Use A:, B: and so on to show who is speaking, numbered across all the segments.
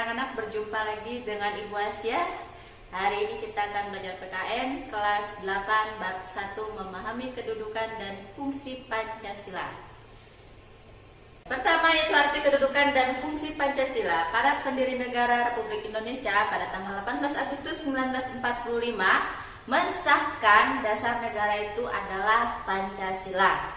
A: anak-anak, berjumpa lagi dengan Ibu Asia. Hari ini kita akan belajar PKN kelas 8 bab 1 memahami kedudukan dan fungsi Pancasila. Pertama yaitu arti kedudukan dan fungsi Pancasila. Para pendiri negara Republik Indonesia pada tanggal 18 Agustus 1945 mensahkan dasar negara itu adalah Pancasila.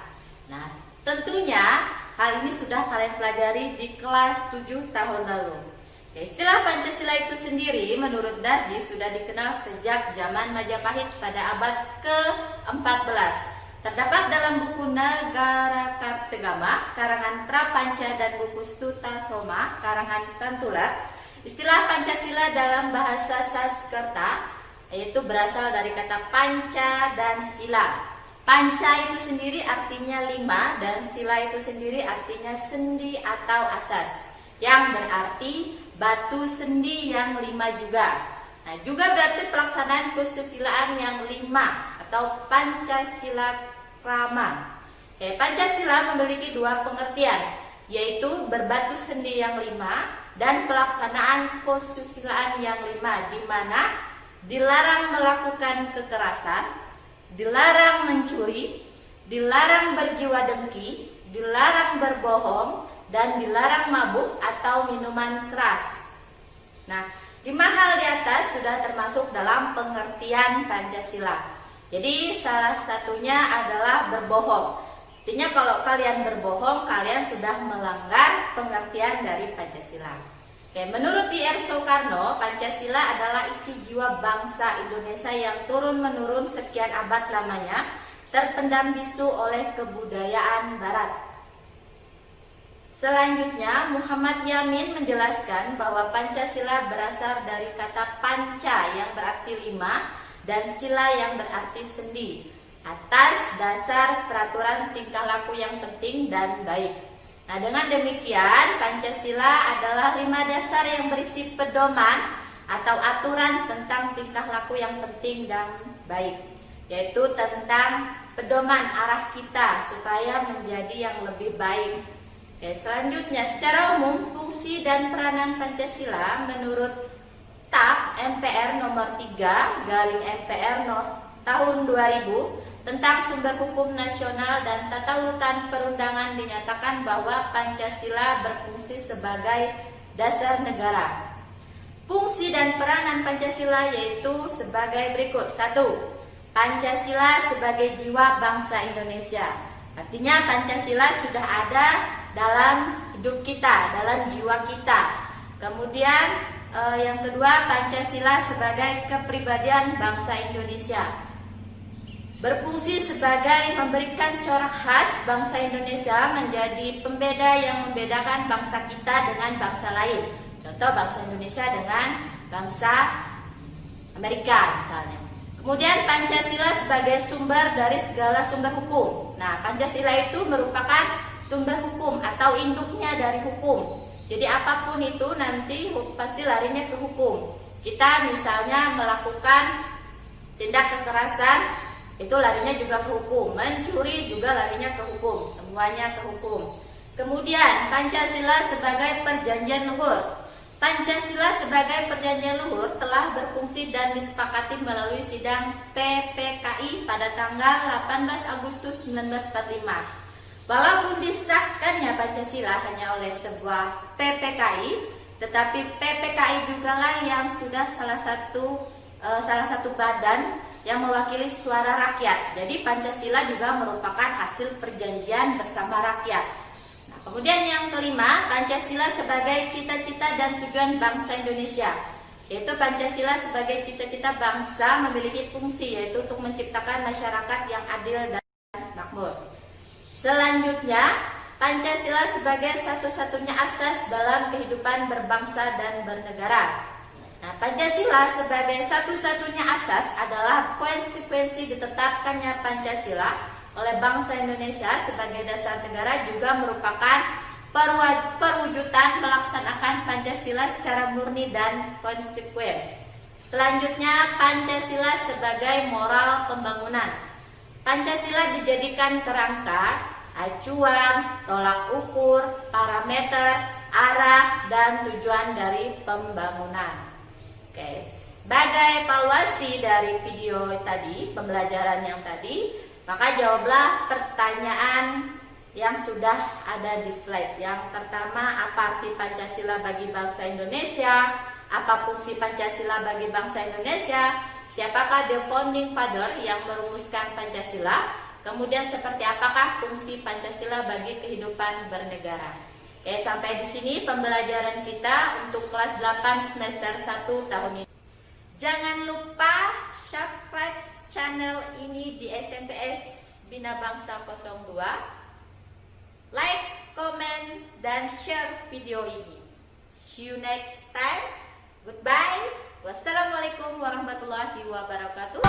A: Nah, tentunya hal ini sudah kalian pelajari di kelas 7 tahun lalu. Istilah Pancasila itu sendiri menurut Darji sudah dikenal sejak zaman Majapahit pada abad ke-14. Terdapat dalam buku Nagara Kartegama karangan Prapanca dan buku Stuta Soma karangan Tantular. Istilah Pancasila dalam bahasa Sanskerta yaitu berasal dari kata panca dan sila. Panca itu sendiri artinya 5 dan sila itu sendiri artinya sendi atau asas, yang berarti batu sendi yang 5 juga. Nah, juga berarti pelaksanaan kesusilaan yang 5 atau Pancasila Krama. Pancasila memiliki 2 pengertian, yaitu berbatu sendi yang 5 dan pelaksanaan kesusilaan yang 5, di mana dilarang melakukan kekerasan, dilarang mencuri, dilarang berjiwa dengki, dilarang berbohong, dan dilarang mabuk atau minuman keras. Nah, 5 hal di atas sudah termasuk dalam pengertian Pancasila. Jadi salah satunya adalah berbohong. Artinya kalau kalian berbohong, kalian sudah melanggar pengertian dari Pancasila. Menurut I.R. Soekarno, Pancasila adalah isi jiwa bangsa Indonesia yang turun-menurun sekian abad lamanya, terpendam bisu oleh kebudayaan Barat. Selanjutnya, Muhammad Yamin menjelaskan bahwa Pancasila berasal dari kata panca yang berarti 5 dan sila yang berarti sendi, atas dasar peraturan tingkah laku yang penting dan baik. Nah, dengan demikian Pancasila adalah 5 dasar yang berisi pedoman atau aturan tentang tingkah laku yang penting dan baik, yaitu tentang pedoman arah kita supaya menjadi yang lebih baik. Selanjutnya, secara umum fungsi dan peranan Pancasila menurut TAP MPR nomor 3/MPR tahun 2000 tentang sumber hukum nasional dan tata urutan perundangan dinyatakan bahwa Pancasila berfungsi sebagai dasar negara. Fungsi dan peranan Pancasila yaitu sebagai berikut. 1. Pancasila sebagai jiwa bangsa Indonesia. Artinya Pancasila sudah ada dalam hidup kita, dalam jiwa kita. Kemudian yang kedua, Pancasila sebagai kepribadian bangsa Indonesia. Berfungsi sebagai memberikan corak khas bangsa Indonesia menjadi pembeda yang membedakan bangsa kita dengan bangsa lain. Contoh bangsa Indonesia dengan bangsa Amerika misalnya. Kemudian Pancasila sebagai sumber dari segala sumber hukum. Nah, Pancasila itu merupakan sumber hukum atau induknya dari hukum. Jadi apapun itu nanti pasti larinya ke hukum. Kita misalnya melakukan tindak kekerasan, itu larinya juga ke hukum. Mencuri juga larinya ke hukum. Semuanya ke hukum. Kemudian Pancasila sebagai perjanjian luhur. Pancasila sebagai perjanjian luhur telah berfungsi dan disepakati melalui sidang PPKI pada tanggal 18 Agustus 1945. Walaupun disahkannya Pancasila hanya oleh sebuah PPKI, tetapi PPKI jugalah yang sudah salah satu badan yang mewakili suara rakyat. Jadi Pancasila juga merupakan hasil perjanjian bersama rakyat. Kemudian yang kelima, Pancasila sebagai cita-cita dan tujuan bangsa Indonesia. Yaitu Pancasila sebagai cita-cita bangsa memiliki fungsi, yaitu untuk menciptakan masyarakat yang adil dan makmur. Selanjutnya, Pancasila sebagai satu-satunya asas dalam kehidupan berbangsa dan bernegara. Nah, Pancasila sebagai satu-satunya asas adalah konsekuensi ditetapkannya Pancasila oleh bangsa Indonesia sebagai dasar negara juga merupakan perwujudan melaksanakan Pancasila secara murni dan konsekuen. Selanjutnya, Pancasila sebagai moral pembangunan. Pancasila dijadikan kerangka, acuan, tolak ukur, parameter, arah dan tujuan dari pembangunan. Oke, sebagai evaluasi dari video tadi, pembelajaran yang tadi, maka jawablah pertanyaan yang sudah ada di slide. Yang pertama, apa arti Pancasila bagi bangsa Indonesia? Apa fungsi Pancasila bagi bangsa Indonesia? Siapakah the founding father yang merumuskan Pancasila? Kemudian seperti apakah fungsi Pancasila bagi kehidupan bernegara? Oke, sampai di sini pembelajaran kita untuk kelas 8 semester 1 tahun ini. Jangan lupa subscribe channel ini di SMPS Bina Bangsa 02. Like, comment, dan share video ini. See you next time. Goodbye. Wassalamualaikum warahmatullahi wabarakatuh.